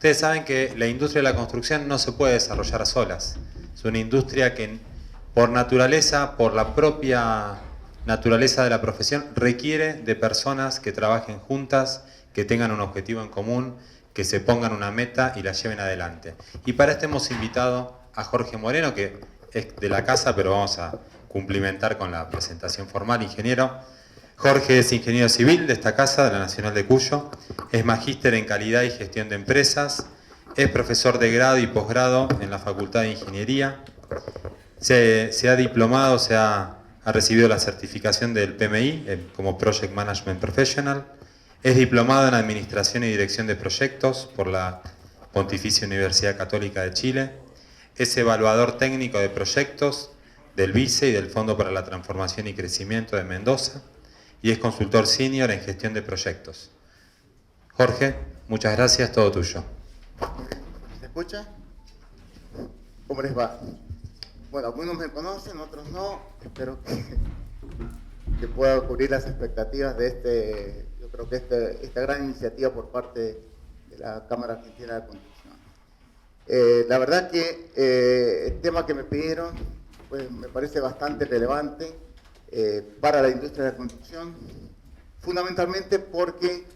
Ustedes saben que la industria de la construcción no se puede desarrollar a solas. Es una industria que por naturaleza, por la propia naturaleza de la profesión, requiere de personas que trabajen juntas, que tengan un objetivo en común, que se pongan una meta y la lleven adelante. Y para esto hemos invitado a Jorge Moreno, que es de la casa, pero vamos a cumplimentar con la presentación formal. Ingeniero. Jorge es ingeniero civil de esta casa, de la Nacional de Cuyo, es magíster en calidad y gestión de empresas, es profesor de grado y posgrado en la Facultad de Ingeniería, se ha diplomado, ha recibido la certificación del PMI como Project Management Professional, es diplomado en Administración y Dirección de Proyectos por la Pontificia Universidad Católica de Chile, es evaluador técnico de proyectos del VICE y del Fondo para la Transformación y Crecimiento de Mendoza, y es consultor senior en gestión de proyectos. Jorge, muchas gracias, todo tuyo. ¿Se escucha? ¿Cómo les va? Bueno, algunos me conocen, otros no. Espero que pueda cubrir las expectativas de yo creo que esta gran iniciativa por parte de la Cámara Argentina de Construcción. La verdad que el tema que me pidieron pues, me parece bastante relevante para la industria de la construcción, fundamentalmente porque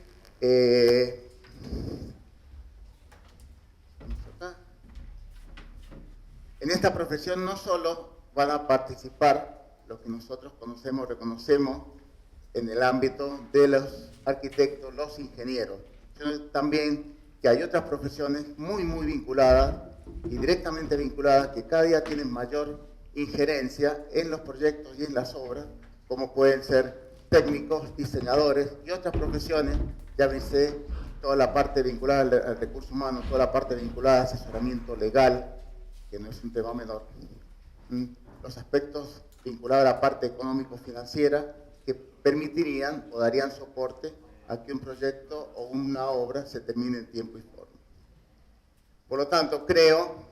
en esta profesión no solo van a participar los que nosotros conocemos, reconocemos en el ámbito de los arquitectos, los ingenieros, sino también que hay otras profesiones muy vinculadas y directamente vinculadas que cada día tienen mayor injerencia en los proyectos y en las obras, como pueden ser técnicos, diseñadores y otras profesiones, llámese toda la parte vinculada al recurso humano, toda la parte vinculada al asesoramiento legal, que no es un tema menor, los aspectos vinculados a la parte económico-financiera que permitirían o darían soporte a que un proyecto o una obra se termine en tiempo y forma. Por lo tanto, creo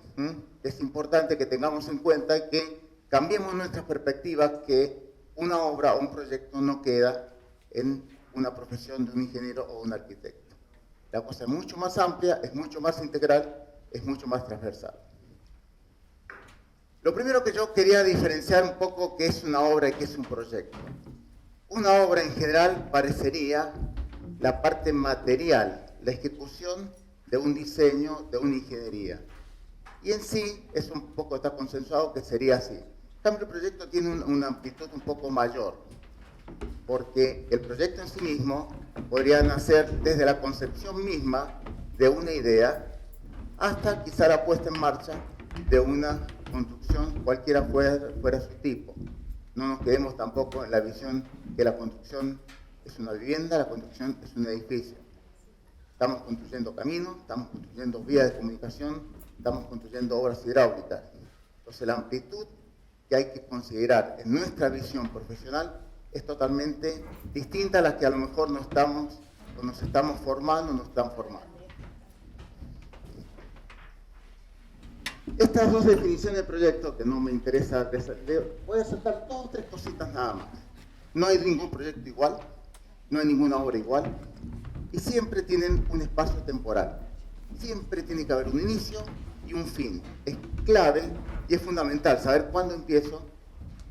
que es importante que tengamos en cuenta que cambiemos nuestra perspectiva, que una obra o un proyecto no queda en una profesión de un ingeniero o un arquitecto. La cosa es mucho más amplia, es mucho más integral, es mucho más transversal. Lo primero que yo quería diferenciar un poco qué es una obra y qué es un proyecto. Una obra en general parecería la parte material, la ejecución de un diseño, de una ingeniería. Y en sí, es un poco, está consensuado que sería así. En cambio, el proyecto tiene una amplitud un poco mayor, porque el proyecto en sí mismo podría nacer desde la concepción misma de una idea hasta quizá la puesta en marcha de una construcción, cualquiera fuera su tipo. No nos quedemos tampoco en la visión que la construcción es una vivienda, la construcción es un edificio. Estamos construyendo caminos, estamos construyendo vías de comunicación, estamos construyendo obras hidráulicas. Entonces la amplitud que hay que considerar en nuestra visión profesional es totalmente distinta a la que a lo mejor nos estamos formando, nos están formando. Estas dos definiciones de proyecto, que no me interesa, voy a saltar 2 o 3 cositas nada más. No hay ningún proyecto igual, no hay ninguna obra igual, y siempre tienen un espacio temporal. Siempre tiene que haber un inicio y un fin. Es clave y es fundamental saber cuándo empiezo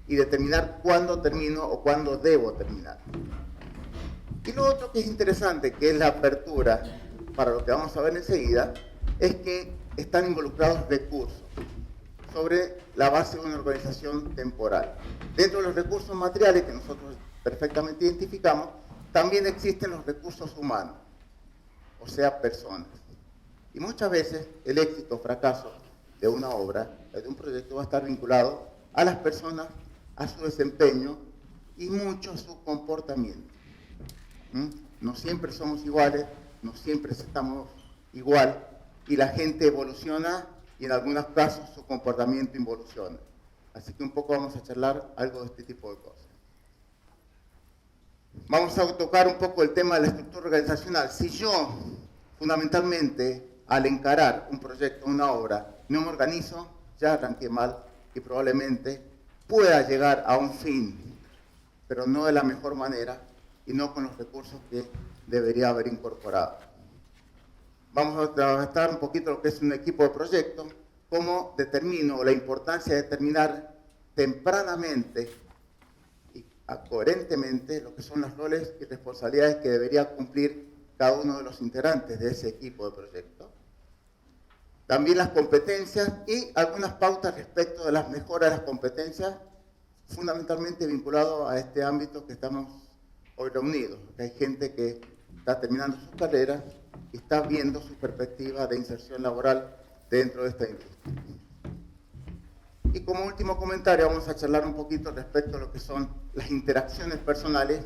y determinar cuándo termino o cuándo debo terminar. Y lo otro que es interesante, que es la apertura, para lo que vamos a ver enseguida, es que están involucrados recursos sobre la base de una organización temporal. Dentro de los recursos materiales que nosotros perfectamente identificamos, también existen los recursos humanos, o sea, personas. Y muchas veces el éxito o fracaso de una obra, de un proyecto, va a estar vinculado a las personas, a su desempeño y mucho a su comportamiento. No siempre somos iguales, no siempre estamos igual, y la gente evoluciona y en algunos casos su comportamiento involuciona. Así que un poco vamos a charlar algo de este tipo de cosas. Vamos a tocar un poco el tema de la estructura organizacional. Si yo, fundamentalmente, al encarar un proyecto, una obra, no me organizo, ya arranqué mal y probablemente pueda llegar a un fin, pero no de la mejor manera y no con los recursos que debería haber incorporado. vamos a trabajar un poquito lo que es un equipo de proyecto, cómo determino la importancia de determinar tempranamente y coherentemente lo que son los roles y responsabilidades que debería cumplir cada uno de los integrantes de ese equipo de proyecto. También las competencias y algunas pautas respecto de las mejoras de las competencias, fundamentalmente vinculado a este ámbito que estamos hoy reunidos. Hay gente que está terminando su carrera y está viendo su perspectiva de inserción laboral dentro de esta industria. Y como último comentario vamos a charlar un poquito respecto a lo que son las interacciones personales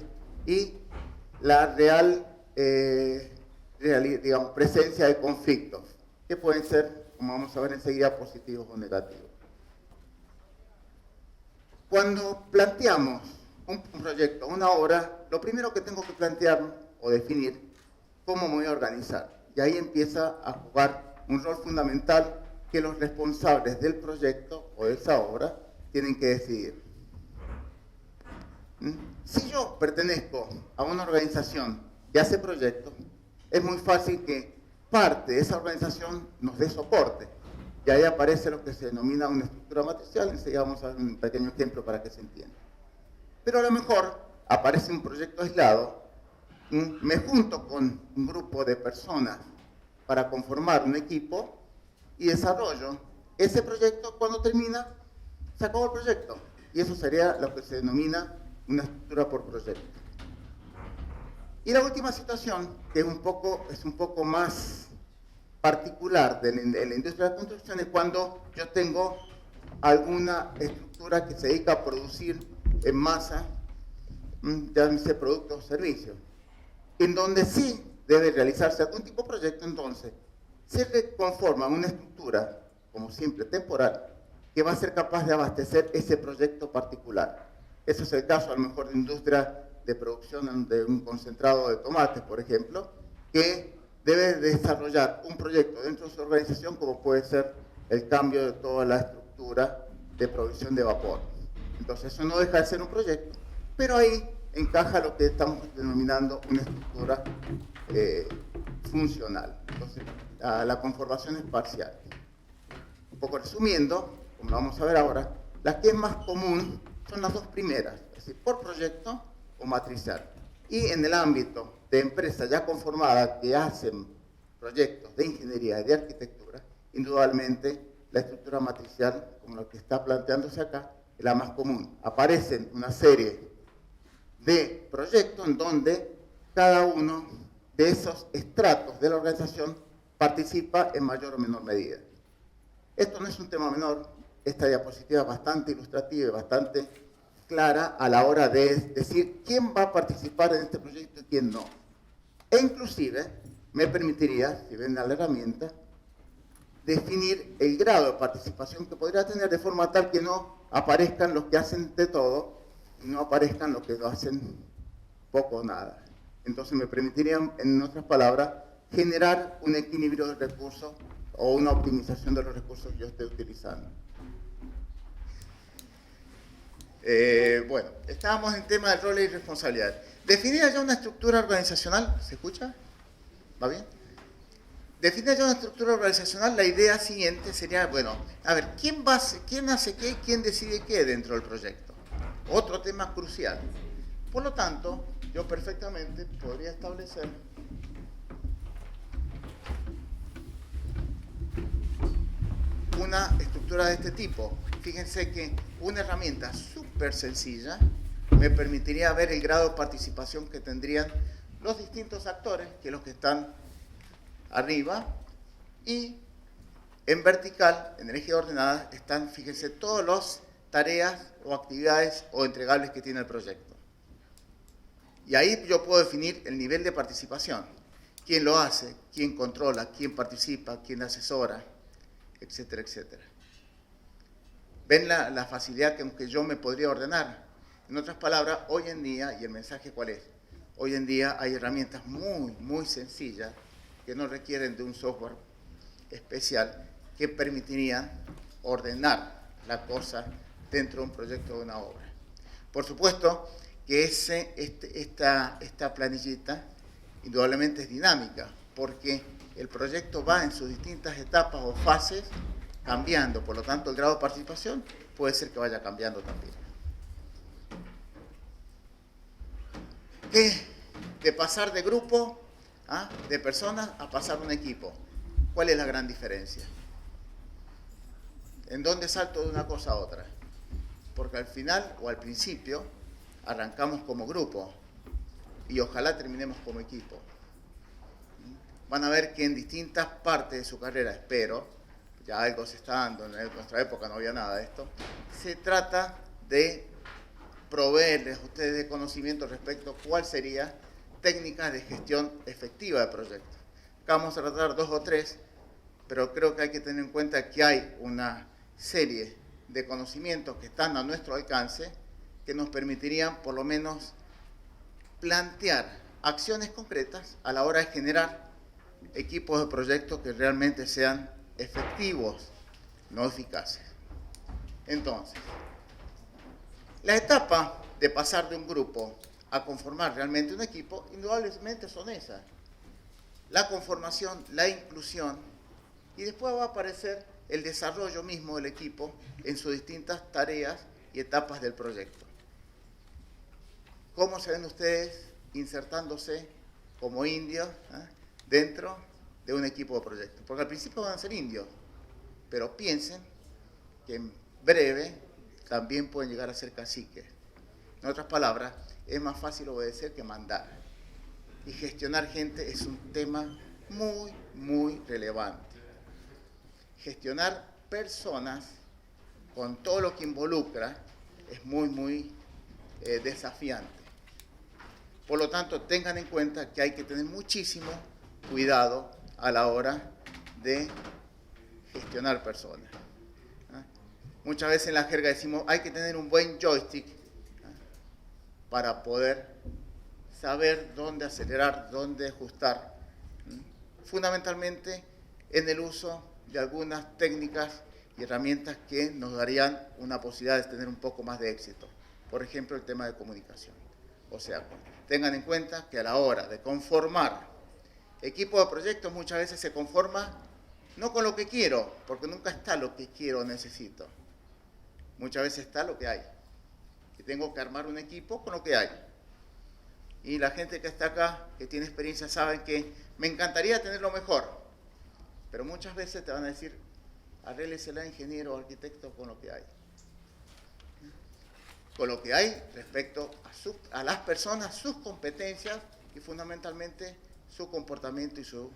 y la real, digamos, presencia de conflictos, que pueden ser, como vamos a ver enseguida, positivos o negativos. Cuando planteamos un proyecto, una obra, lo primero que tengo que plantear o definir cómo me voy a organizar. Y ahí empieza a jugar un rol fundamental que los responsables del proyecto o de esa obra tienen que decidir. Si yo pertenezco a una organización que hace proyectos, es muy fácil que parte de esa organización nos dé soporte. Y ahí aparece lo que se denomina una estructura matricial. Enseguida vamos a ver un pequeño ejemplo para que se entienda. Pero a lo mejor aparece un proyecto aislado, me junto con un grupo de personas para conformar un equipo y desarrollo ese proyecto. Cuando termina, se acabó el proyecto. Y eso sería lo que se denomina una estructura por proyecto. Y la última situación, que es un poco más particular de la industria de la construcción, es cuando yo tengo alguna estructura que se dedica a producir en masa, llámese productos o servicios, en donde sí debe realizarse algún tipo de proyecto. Entonces se conforma una estructura, como siempre temporal, que va a ser capaz de abastecer ese proyecto particular. Eso es el caso a lo mejor de industria de producción de un concentrado de tomates, por ejemplo, que debe desarrollar un proyecto dentro de su organización, como puede ser el cambio de toda la estructura de provisión de vapor. Entonces eso no deja de ser un proyecto, pero ahí encaja lo que estamos denominando una estructura funcional. Entonces la conformación es parcial. Un poco resumiendo, como lo vamos a ver ahora, la que es más común son las dos primeras, es decir, por proyecto o matricial. Y en el ámbito de empresas ya conformadas que hacen proyectos de ingeniería y de arquitectura, indudablemente la estructura matricial, como lo que está planteándose acá, es la más común. Aparecen una serie de proyectos en donde cada uno de esos estratos de la organización participa en mayor o menor medida. Esto no es un tema menor. Esta diapositiva es bastante ilustrativa y bastante clara a la hora de decir quién va a participar en este proyecto y quién no. E inclusive me permitiría, si ven la herramienta, definir el grado de participación que podría tener, de forma tal que no aparezcan los que hacen de todo y no aparezcan los que lo hacen poco o nada. Entonces me permitiría, en otras palabras, generar un equilibrio de recursos o una optimización de los recursos que yo esté utilizando. Bueno, estábamos en tema de roles y responsabilidades. Definida ya una estructura organizacional, ¿se escucha? ¿Va bien? Definida ya una estructura organizacional, la idea siguiente sería, bueno, a ver, ¿quién hace qué y quién decide qué dentro del proyecto? Otro tema crucial. Por lo tanto, yo perfectamente podría establecer una estructura de este tipo. Fíjense que una herramienta súper sencilla me permitiría ver el grado de participación que tendrían los distintos actores, que los que están arriba, y en vertical, en el eje de ordenadas, están, fíjense, todas las tareas o actividades o entregables que tiene el proyecto. Y ahí yo puedo definir el nivel de participación. Quién lo hace, quién controla, quién participa, quién asesora, etcétera, etcétera. ¿Ven la facilidad que aunque yo me podría ordenar? En otras palabras, hoy en día, y el mensaje ¿cuál es? Hoy en día hay herramientas muy, muy sencillas que no requieren de un software especial que permitirían ordenar la cosa dentro de un proyecto o de una obra. Por supuesto que esta planillita indudablemente es dinámica, porque el proyecto va en sus distintas etapas o fases cambiando, por lo tanto el grado de participación puede ser que vaya cambiando también. De pasar de grupo, de personas, a pasar a un equipo. ¿Cuál es la gran diferencia? ¿En dónde salto de una cosa a otra? Porque al final o al principio arrancamos como grupo y ojalá terminemos como equipo. Van a ver que en distintas partes de su carrera, espero, ya algo se está dando, en nuestra época no había nada de esto, se trata de proveerles a ustedes de conocimiento respecto a cuál sería técnicas de gestión efectiva de proyectos. Acá vamos a tratar 2 o 3, pero creo que hay que tener en cuenta que hay una serie de conocimientos que están a nuestro alcance que nos permitirían por lo menos plantear acciones concretas a la hora de generar equipos de proyectos que realmente sean efectivos, no eficaces. Entonces, la etapa de pasar de un grupo a conformar realmente un equipo, indudablemente son esas. La conformación, la inclusión, y después va a aparecer el desarrollo mismo del equipo en sus distintas tareas y etapas del proyecto. ¿Cómo se ven ustedes insertándose como indios dentro de un equipo de proyecto? Porque al principio van a ser indios, pero piensen que en breve también pueden llegar a ser caciques. En otras palabras, es más fácil obedecer que mandar. Y gestionar gente es un tema muy, muy relevante. Gestionar personas con todo lo que involucra es muy, muy desafiante. Por lo tanto, tengan en cuenta que hay que tener muchísimo cuidado a la hora de gestionar personas. Muchas veces en la jerga decimos hay que tener un buen joystick para poder saber dónde acelerar, dónde ajustar. Fundamentalmente en el uso de algunas técnicas y herramientas que nos darían una posibilidad de tener un poco más de éxito. Por ejemplo, el tema de comunicación. O sea, tengan en cuenta que a la hora de conformar equipos de proyectos muchas veces se conforma no con lo que quiero, porque nunca está lo que quiero o necesito. Muchas veces está lo que hay. Y tengo que armar un equipo con lo que hay. Y la gente que está acá, que tiene experiencia, saben que me encantaría tener lo mejor. Pero muchas veces te van a decir, arréglesela ingeniero o arquitecto con lo que hay. Con lo que hay respecto a las personas, sus competencias y fundamentalmente su comportamiento y sus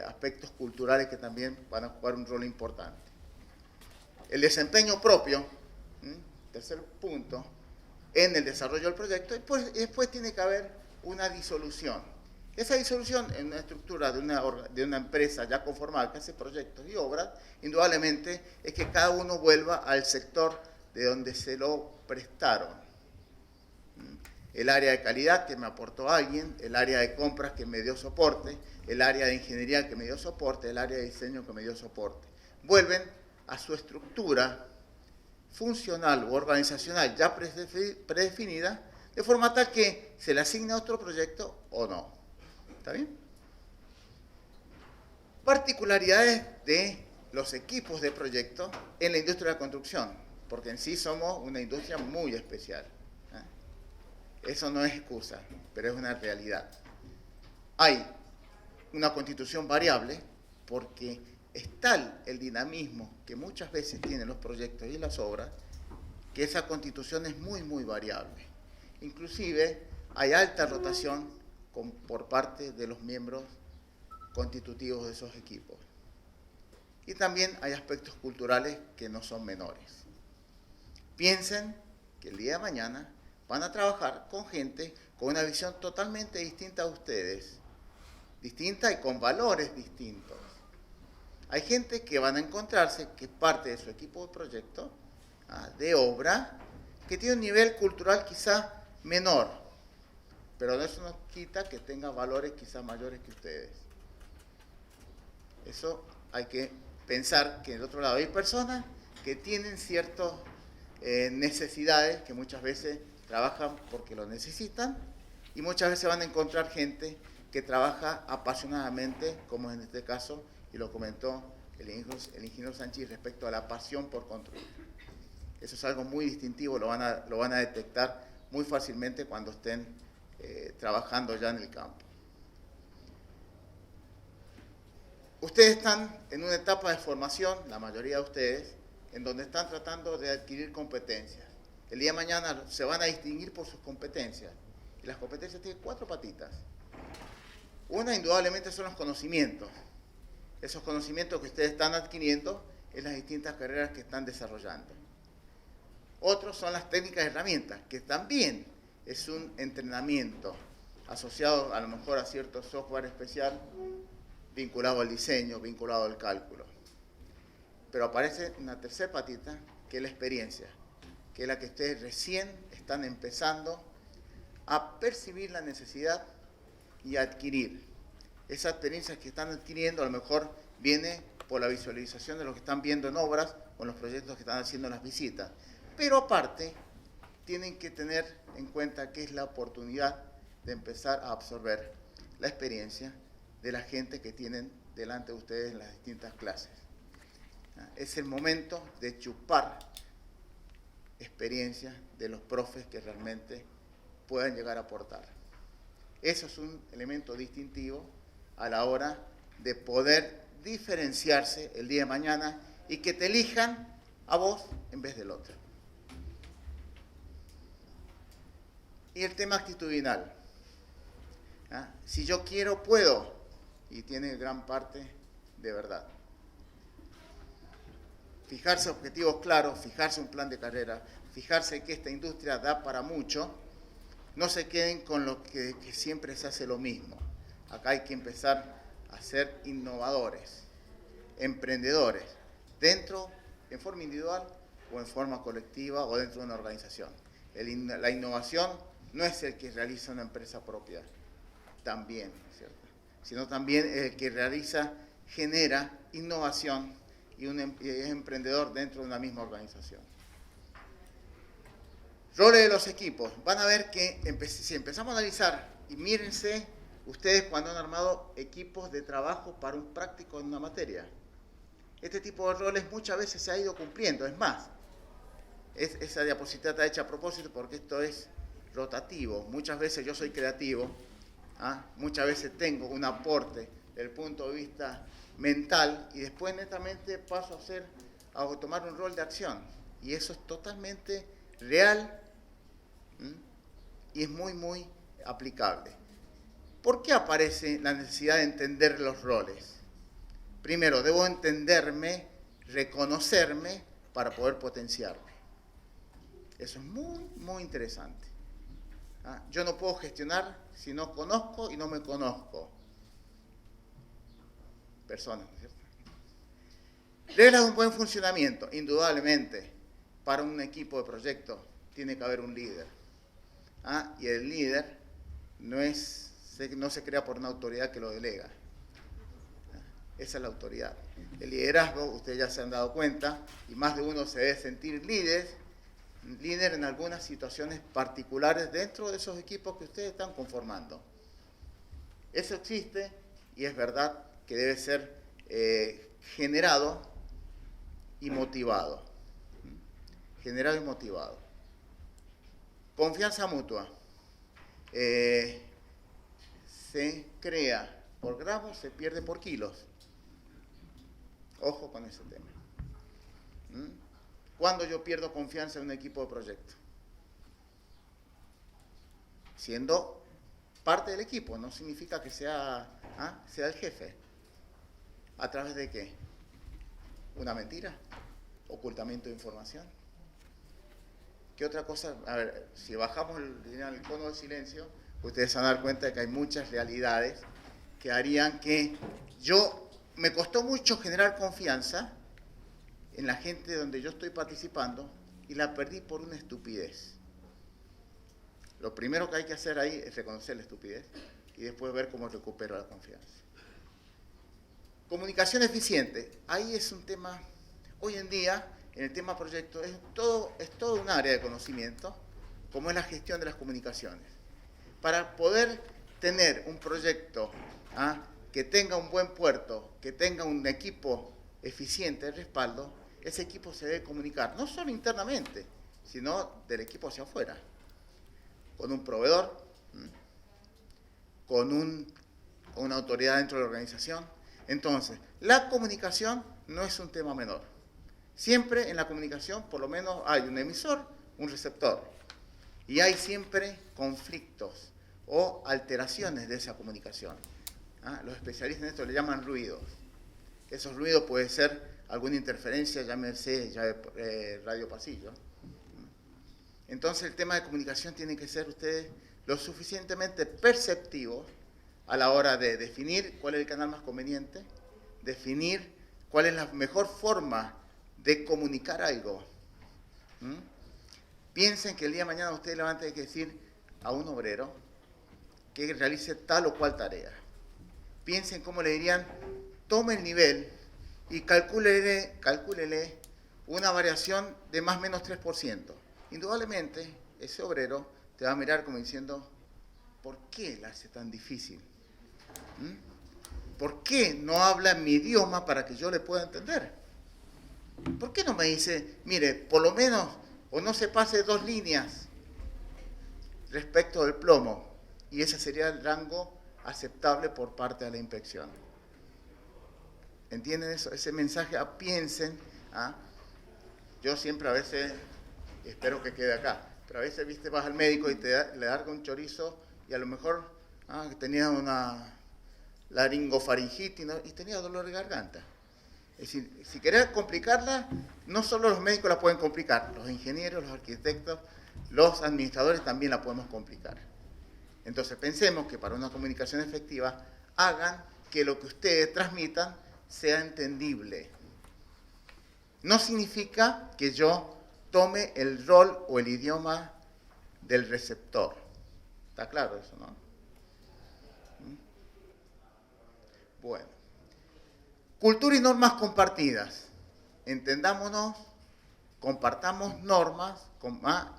aspectos culturales que también van a jugar un rol importante. El desempeño propio, tercer punto, en el desarrollo del proyecto, y después tiene que haber una disolución. Esa disolución en una estructura de una empresa ya conformada que hace proyectos y obras, indudablemente es que cada uno vuelva al sector de donde se lo prestaron. El área de calidad que me aportó alguien, el área de compras que me dio soporte, el área de ingeniería que me dio soporte, el área de diseño que me dio soporte. Vuelven a su estructura funcional o organizacional ya predefinida, de forma tal que se le asigne otro proyecto o no. ¿Está bien? Particularidades de los equipos de proyecto en la industria de la construcción, porque en sí somos una industria muy especial. Eso no es excusa, pero es una realidad. Hay una constitución variable porque es tal el dinamismo que muchas veces tienen los proyectos y las obras que esa constitución es muy, muy variable. Inclusive hay alta rotación por parte de los miembros constitutivos de esos equipos. Y también hay aspectos culturales que no son menores. Piensen que el día de mañana van a trabajar con gente con una visión totalmente distinta a ustedes, distinta y con valores distintos. Hay gente que van a encontrarse que es parte de su equipo de proyecto, de obra, que tiene un nivel cultural quizá menor, pero eso no quita que tenga valores quizá mayores que ustedes. Eso hay que pensar que del otro lado hay personas que tienen ciertas necesidades que muchas veces trabajan porque lo necesitan y muchas veces van a encontrar gente que trabaja apasionadamente, como en este caso, y lo comentó el ingeniero Sanchis respecto a la pasión por construir. Eso es algo muy distintivo, lo van a detectar muy fácilmente cuando estén trabajando ya en el campo. Ustedes están en una etapa de formación, la mayoría de ustedes, en donde están tratando de adquirir competencias. El día de mañana se van a distinguir por sus competencias. Y las competencias tienen 4 patitas. Una, indudablemente, son los conocimientos. Esos conocimientos que ustedes están adquiriendo en las distintas carreras que están desarrollando. Otros son las técnicas y herramientas, que también es un entrenamiento asociado a lo mejor a cierto software especial, vinculado al diseño, vinculado al cálculo. Pero aparece una tercera patita, que es la experiencia, que es la que ustedes recién están empezando a percibir la necesidad y a adquirir. Esa experiencia que están adquiriendo a lo mejor viene por la visualización de lo que están viendo en obras o en los proyectos que están haciendo en las visitas. Pero aparte, tienen que tener en cuenta que es la oportunidad de empezar a absorber la experiencia de la gente que tienen delante de ustedes en las distintas clases. Es el momento de chupar experiencia de los profes que realmente puedan llegar a aportar. Eso es un elemento distintivo a la hora de poder diferenciarse el día de mañana y que te elijan a vos en vez del otro. Y el tema actitudinal. Si yo quiero, puedo. Y tiene gran parte de verdad. Fijarse objetivos claros, fijarse un plan de carrera, fijarse que esta industria da para mucho. No se queden con lo que siempre se hace lo mismo. Acá hay que empezar a ser innovadores, emprendedores, dentro, en forma individual o en forma colectiva o dentro de una organización. La innovación no es el que realiza una empresa propia, también, ¿cierto? Sino también el que genera innovación y es emprendedor dentro de una misma organización. Roles de los equipos. Van a ver que si empezamos a analizar, y mírense ustedes cuando han armado equipos de trabajo para un práctico en una materia. Este tipo de roles muchas veces se ha ido cumpliendo. Es más, esa diapositiva está hecha a propósito porque esto es rotativo. Muchas veces yo soy creativo, muchas veces tengo un aporte desde el punto de vista mental y después netamente paso a tomar un rol de acción. Y eso es totalmente real y es muy, muy aplicable. ¿Por qué aparece la necesidad de entender los roles? Primero, debo entenderme, reconocerme para poder potenciarme. Eso es muy, muy interesante. Yo no puedo gestionar si no conozco y no me conozco. Personas, ¿no es cierto? Reglas de un buen funcionamiento. Indudablemente, para un equipo de proyecto tiene que haber un líder. Y el líder no se crea por una autoridad que lo delega. Esa es la autoridad. El liderazgo, ustedes ya se han dado cuenta, y más de uno se debe sentir líder en algunas situaciones particulares dentro de esos equipos que ustedes están conformando. Eso existe y es verdad que debe ser generado y motivado. Generado y motivado. Confianza mutua. Se crea por gramos, se pierde por kilos. Ojo con ese tema. ¿Cuándo yo pierdo confianza en un equipo de proyecto? Siendo parte del equipo, no significa que sea el jefe. ¿A través de qué? ¿Una mentira? ¿Ocultamiento de información? ¿Qué otra cosa? A ver, si bajamos el cono de silencio, ustedes se van a dar cuenta de que hay muchas realidades que harían que me costó mucho generar confianza en la gente donde yo estoy participando y la perdí por una estupidez. Lo primero que hay que hacer ahí es reconocer la estupidez y después ver cómo recupero la confianza. Comunicación eficiente. Ahí es un tema, hoy en día, en el tema proyecto, es todo un área de conocimiento, como es la gestión de las comunicaciones. Para poder tener un proyecto que tenga un buen puerto, que tenga un equipo eficiente de respaldo, ese equipo se debe comunicar, no solo internamente, sino del equipo hacia afuera, con un proveedor, con una autoridad dentro de la organización. Entonces, la comunicación no es un tema menor. Siempre en la comunicación, por lo menos, hay un emisor, un receptor. Y hay siempre conflictos o alteraciones de esa comunicación. Los especialistas en esto le llaman ruidos. Esos ruidos pueden ser alguna interferencia, llámese radio pasillo. Entonces el tema de comunicación tiene que ser ustedes lo suficientemente perceptivos a la hora de definir cuál es el canal más conveniente, definir cuál es la mejor forma de comunicar algo. Piensen que el día de mañana ustedes le van a tener que decir a un obrero que realice tal o cual tarea. Piensen cómo le dirían, tome el nivel y calcúlele una variación de más o menos 3%. Indudablemente, ese obrero te va a mirar como diciendo, ¿por qué la hace tan difícil? ¿Por qué no habla mi idioma para que yo le pueda entender? ¿Por qué no me dice, mire, por lo menos, o no se pase 2 líneas respecto del plomo? Y ese sería el rango aceptable por parte de la inspección. ¿Entienden eso? Ese mensaje, piensen. Yo siempre a veces, espero que quede acá, pero a veces, viste, vas al médico y le larga un chorizo y a lo mejor tenía una laringofaringitis, ¿no? Y tenía dolor de garganta. Es decir, si querés complicarla, no solo los médicos la pueden complicar, los ingenieros, los arquitectos, los administradores también la podemos complicar. Entonces pensemos que para una comunicación efectiva, hagan que lo que ustedes transmitan sea entendible. No significa que yo tome el rol o el idioma del receptor. ¿Está claro eso, no? Bueno. Cultura y normas compartidas. Entendámonos, compartamos normas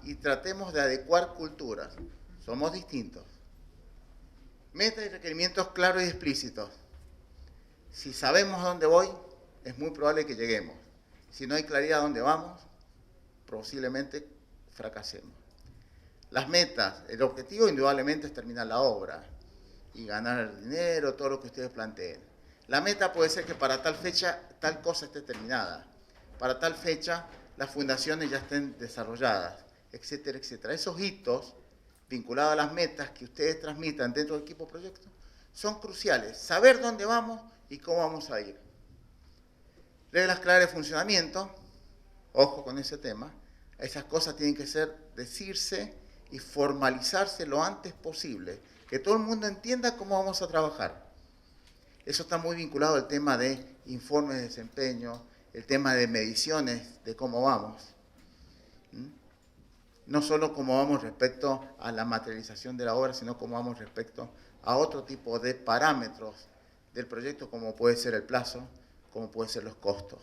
y tratemos de adecuar culturas. Somos distintos. Metas y requerimientos claros y explícitos. Si sabemos a dónde voy, es muy probable que lleguemos. Si no hay claridad a dónde vamos, posiblemente fracasemos. Las metas, el objetivo indudablemente es terminar la obra y ganar dinero, todo lo que ustedes planteen. La meta puede ser que para tal fecha tal cosa esté terminada, para tal fecha las fundaciones ya estén desarrolladas, etcétera, etcétera. Esos hitos vinculados a las metas que ustedes transmitan dentro del equipo proyecto son cruciales. Saber dónde vamos y cómo vamos a ir. Reglas claras de funcionamiento, ojo con ese tema. Esas cosas tienen que decirse y formalizarse lo antes posible. Que todo el mundo entienda cómo vamos a trabajar. Eso está muy vinculado al tema de informes de desempeño, el tema de mediciones de cómo vamos. No solo cómo vamos respecto a la materialización de la obra, sino cómo vamos respecto a otro tipo de parámetros del proyecto, como puede ser el plazo, como puede ser los costos,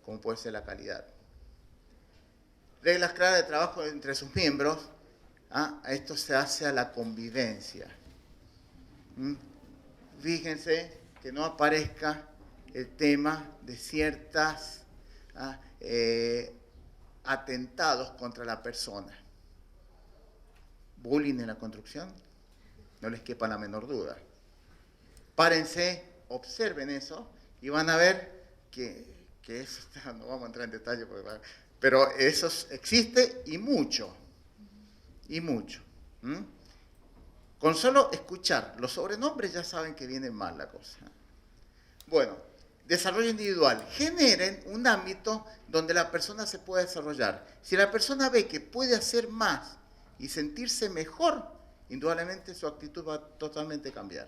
como puede ser la calidad. Reglas claras de trabajo entre sus miembros. Esto se hace a la convivencia. Fíjense que no aparezca el tema de ciertas atentados contra la persona. Bullying en la construcción, no les quepa la menor duda. Párense, observen eso y van a ver que eso está, no vamos a entrar en detalle, pero eso existe y mucho. Y mucho. Con solo escuchar los sobrenombres ya saben que viene mal la cosa. Bueno, desarrollo individual. Generen un ámbito donde la persona se pueda desarrollar. Si la persona ve que puede hacer más y sentirse mejor, indudablemente su actitud va a totalmente cambiar.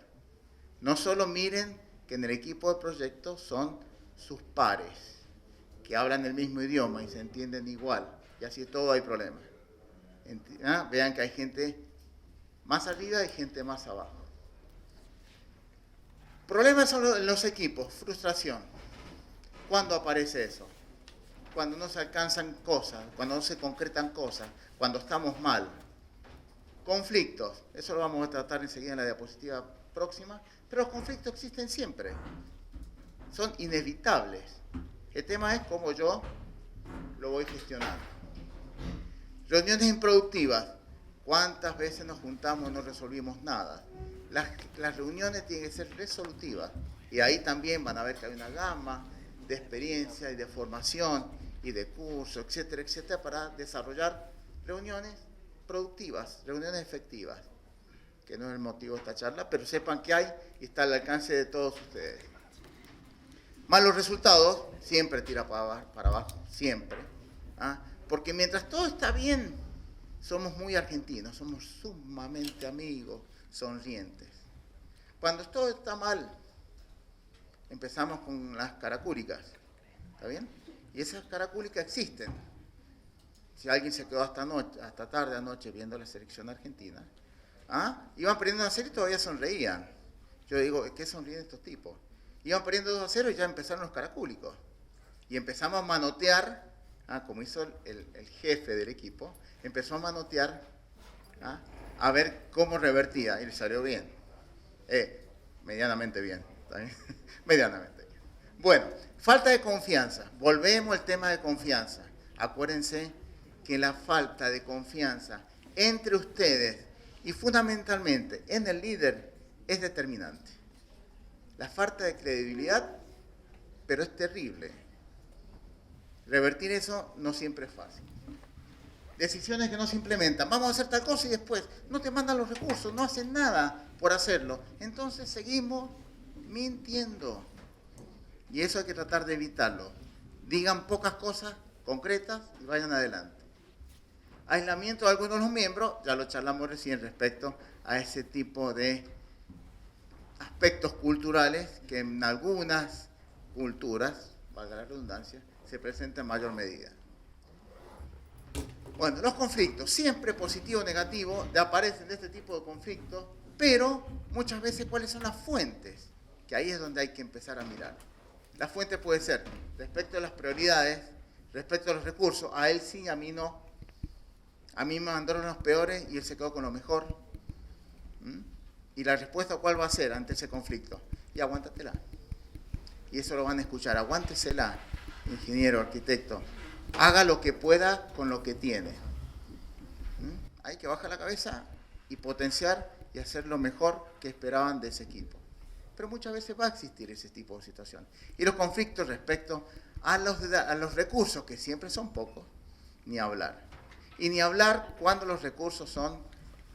No solo miren que en el equipo de proyecto son sus pares, que hablan el mismo idioma y se entienden igual, y así todo hay problemas. Vean que hay gente más arriba y gente más abajo. Problemas en los equipos, frustración. ¿Cuándo aparece eso? Cuando no se alcanzan cosas, cuando no se concretan cosas, cuando estamos mal. Conflictos, eso lo vamos a tratar enseguida en la diapositiva próxima, pero los conflictos existen siempre, son inevitables. El tema es cómo yo lo voy gestionando. Reuniones improductivas, ¿cuántas veces nos juntamos y no resolvimos nada? Las reuniones tienen que ser resolutivas, y ahí también van a ver que hay una gama de experiencia y de formación y de cursos, etcétera, etcétera, para desarrollar reuniones productivas, reuniones efectivas, que no es el motivo de esta charla, pero sepan que hay y está al alcance de todos ustedes. Malos resultados, siempre tira para abajo, siempre. ¿Ah? Porque mientras todo está bien, somos muy argentinos, somos sumamente amigos, sonrientes. Cuando todo está mal, empezamos con las caracúlicas, ¿está bien? Y esas caracúlicas existen. Si alguien se quedó hasta tarde anoche viendo la selección argentina, iban perdiendo 1-0 y todavía sonreían. Yo digo, ¿qué sonríen estos tipos? Iban perdiendo 2-0 y ya empezaron los caracúlicos. Y empezamos a manotear, como hizo el jefe del equipo, empezó a manotear, a ver cómo revertía, y le salió bien. Medianamente bien, ¿está bien? Medianamente bien. Bueno, falta de confianza. Volvemos al tema de confianza. Acuérdense que la falta de confianza entre ustedes y fundamentalmente en el líder es determinante. La falta de credibilidad, pero es terrible. Revertir eso no siempre es fácil. Decisiones que no se implementan. Vamos a hacer tal cosa y después no te mandan los recursos, no hacen nada por hacerlo. Entonces seguimos mintiendo. Y eso hay que tratar de evitarlo. Digan pocas cosas concretas y vayan adelante. Aislamiento de algunos de los miembros, ya lo charlamos recién respecto a ese tipo de aspectos culturales que en algunas culturas, valga la redundancia, se presentan en mayor medida. Bueno, los conflictos, siempre positivo o negativo, aparecen de este tipo de conflictos, pero muchas veces ¿cuáles son las fuentes? Que ahí es donde hay que empezar a mirar. La fuente puede ser respecto a las prioridades, respecto a los recursos, a él sí, a mí no. A mí me mandaron los peores y él se quedó con lo mejor. ¿Y la respuesta cuál va a ser ante ese conflicto? Y aguántatela. Y eso lo van a escuchar. Aguántesela, ingeniero, arquitecto. Haga lo que pueda con lo que tiene. Hay que bajar la cabeza y potenciar y hacer lo mejor que esperaban de ese equipo. Pero muchas veces va a existir ese tipo de situación. Y los conflictos respecto a los recursos, que siempre son pocos, ni hablar. Y ni hablar cuando los recursos son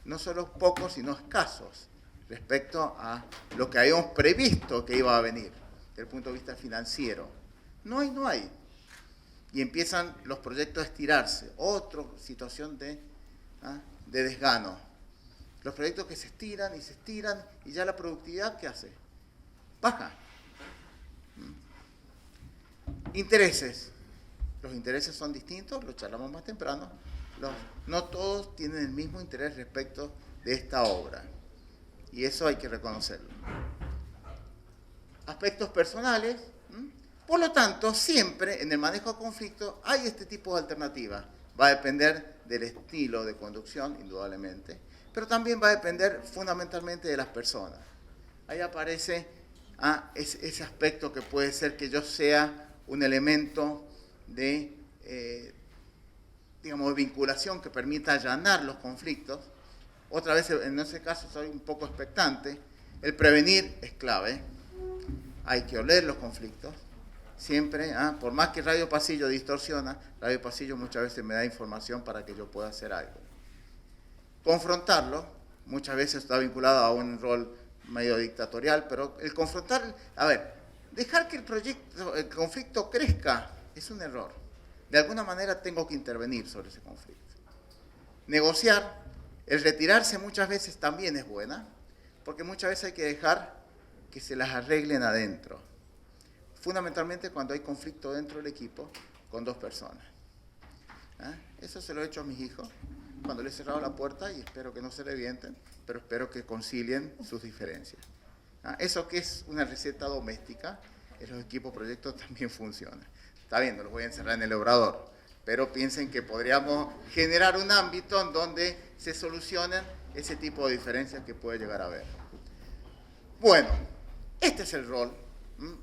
no solo pocos, sino escasos, respecto a lo que habíamos previsto que iba a venir, desde el punto de vista financiero. No hay. Y empiezan los proyectos a estirarse. Otra situación de desgano. Los proyectos que se estiran y ya la productividad, ¿qué hace? Baja. Intereses. Los intereses son distintos, lo charlamos más temprano. No todos tienen el mismo interés respecto de esta obra. Y eso hay que reconocerlo. Aspectos personales. Por lo tanto, siempre en el manejo de conflictos hay este tipo de alternativas. Va a depender del estilo de conducción, indudablemente, pero también va a depender fundamentalmente de las personas. Ahí aparece ese aspecto que puede ser que yo sea un elemento de, de vinculación que permita allanar los conflictos. Otra vez, en ese caso, soy un poco expectante. El prevenir es clave. Hay que oler los conflictos. Siempre, por más que Radio Pasillo distorsiona, Radio Pasillo muchas veces me da información para que yo pueda hacer algo. Confrontarlo, muchas veces está vinculado a un rol medio dictatorial, pero el confrontar, dejar que el conflicto crezca es un error. De alguna manera tengo que intervenir sobre ese conflicto. Negociar, el retirarse muchas veces también es buena, porque muchas veces hay que dejar que se las arreglen adentro. Fundamentalmente cuando hay conflicto dentro del equipo con dos personas. Eso se lo he hecho a mis hijos cuando les he cerrado la puerta y espero que no se revienten, pero espero que concilien sus diferencias. Eso que es una receta doméstica, en los equipos proyectos también funciona. Está bien, no los voy a encerrar en el obrador, pero piensen que podríamos generar un ámbito en donde se solucionen ese tipo de diferencias que puede llegar a haber. Bueno, este es el rol,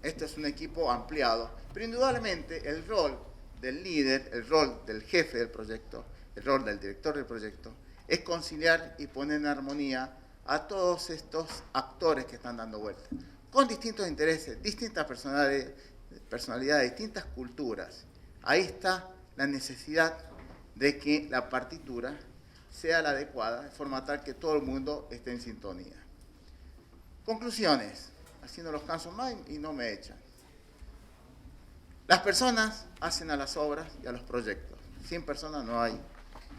este es un equipo ampliado, pero indudablemente el rol del líder, el rol del jefe del proyecto, el rol del director del proyecto, es conciliar y poner en armonía a todos estos actores que están dando vuelta, con distintos intereses, distintas personalidades, distintas culturas. Ahí está la necesidad de que la partitura sea la adecuada, de forma tal que todo el mundo esté en sintonía. Conclusiones, así no los canso más y no me echan. Las personas hacen a las obras y a los proyectos. Sin personas no hay.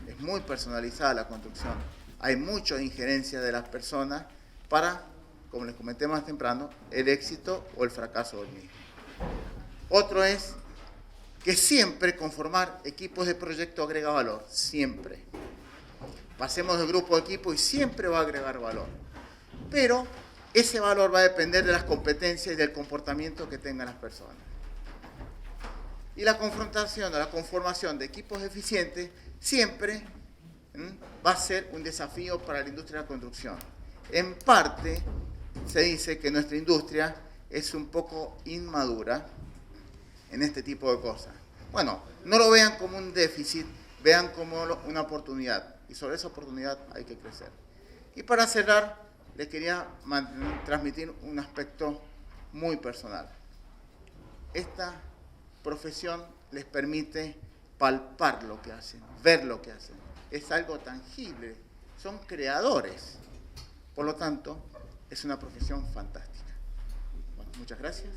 Es muy personalizada la construcción. Hay mucha injerencia de las personas para, como les comenté más temprano, el éxito o el fracaso del mismo. Otro es que siempre conformar equipos de proyecto agrega valor, siempre. Pasemos de grupo a equipo y siempre va a agregar valor. Pero ese valor va a depender de las competencias y del comportamiento que tengan las personas. Y la confrontación o la conformación de equipos eficientes siempre va a ser un desafío para la industria de la construcción. En parte, se dice que nuestra industria es un poco inmadura en este tipo de cosas. Bueno, no lo vean como un déficit, vean como una oportunidad. Y sobre esa oportunidad hay que crecer. Y para cerrar, les quería transmitir un aspecto muy personal. Esta profesión les permite palpar lo que hacen, ver lo que hacen. Es algo tangible, son creadores. Por lo tanto, es una profesión fantástica. Bueno, muchas gracias.